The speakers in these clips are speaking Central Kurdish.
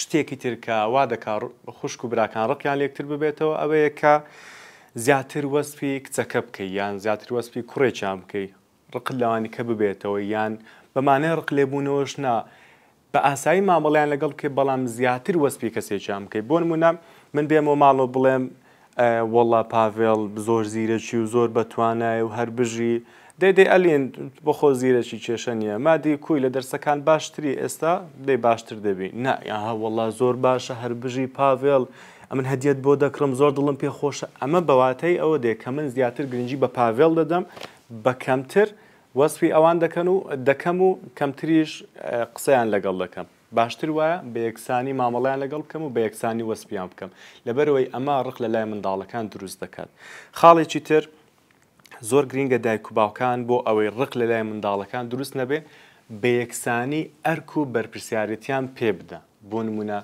شتێکی ترکە وا دەکا خوشک و براکان ڕقیان لێکتر ببێتەوە ئەوەیە کە زیاتر وەسپی کچەکە بکەی یان زیاتر وەسپی کوڕێکیان بکەی ڕقل لەوانی کە ببێتەوە یان بەمانەیە ڕق لێبوونەوەش نا بە ئاسایی مامەڵیان لەگەڵ بکەی بەڵام زیاتر وەسپی کەسێکیان بکەی بۆ نمونە من بێمەوە ماڵەوە بڵێم وەڵا پاڤێڵ زۆر زیرەکی و زۆر بەتوانای و هەر بژی دەی ئەلێن بۆ خۆ زیرەکی کێشە نییە مادی کوی لە دەرسەکان باشتری ئێستا دەی باشتر دەبی نا یاها وەڵا زۆر باشە هەر بژی پاڤێڵ ئەمن هەدیەت بۆ دەکڕم زۆر دڵم پێ خۆشە ئەمە بەواتەی ئەوە دێ کە من زیاتر گرنگی بە پاڤێڵ دەدەم بە کەمتر وەسپی ئەوان دەکەن و دەکەم و کەمتریش قسەیان لەگەڵ دەکەم باشتر وایە بە یەکسانی مامەڵیان لەگەڵ بکەم و بە یەکسانی وەسپیان بکەم لەبەرەوەی ئەمە ڕق لە لای منداڵەکان دروست دەکات خاڵێکی تر زۆر گرینگە دایک و باوکان بۆ ئەوەی ڕق لە لای منداڵەکان دروست نەبێ بە یەکسانی ئەرک و بەرپرسیارەتیان پێ بدە بۆ نمونە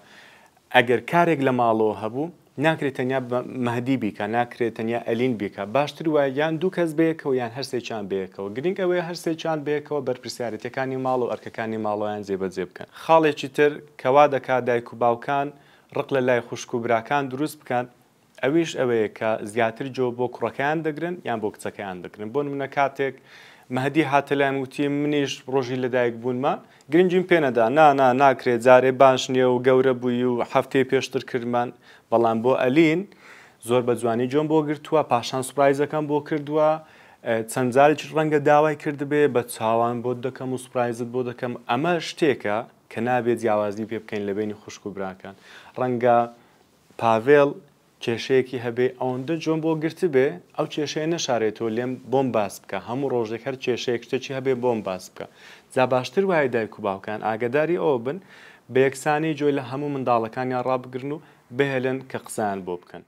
ئەگەر کارێک لە ماڵەوە هەبوو ناکرێت تەنیا مەهدی بیکە ناکرێت تەنیا ئەلین بیکە باشتر وایە یان دوو کەس بەیەکەوە یان هەرسێکیان بەیەکەوە گرنگ ئەوەیە هەرسێکیان بەیەکەوە بەرپرسیارەتەکانی ماڵ و ئەرکەکانی ماڵەوەیان جێبەجێ بکەن خاڵێکی تر کەوا دەکات دایک و باوکان ڕق لە لای خوشک و براکان دروست بکەن ئەویش ئەوەیە کە زیاتر جۆ بۆ کوڕەکەیان دەگرن یان بۆ کچەکەیان دەگرن بۆ نمونە کاتێک مەهدی هاتە لایەن وتی منیش ڕۆژی لەدایک بوونمە گرنگیم پێ نەدا ناکرێت جارێ باش نییە و گەورە بووی و هەفتەی پێشتر کردمان بەڵام بۆ ئەلین زۆر بە جوانی جۆم بۆ گرتووە پاشان سوپرایزەکەم بۆ کردووە چەند جارێک ڕەنگە داوای کردبێ بە چاوان بۆ دەکەم و سوپرایزت بۆ دەکەم ئەمە شتێکە کە نابێت جیاوازی پێ بکەین لە بینی خوشک و براکان ڕەنگە پاڤێڵ کێشەیەکی هەبێ ئەوەندە جۆم بۆ گرت بێ ئەو کێشەیە نەشارێتەوە لێم بۆم باس بکە هەموو ڕۆژێک هەر کێشەیەک شتێکی هەبێ بۆم باس بکە جا باشتر وایە دایک و باوکان ئاگداری ئەوە بن بە یەکسانی جۆی لە هەموو منداڵەکانیان ڕابگرن و بهێلن کە قسەیان بۆ بکەن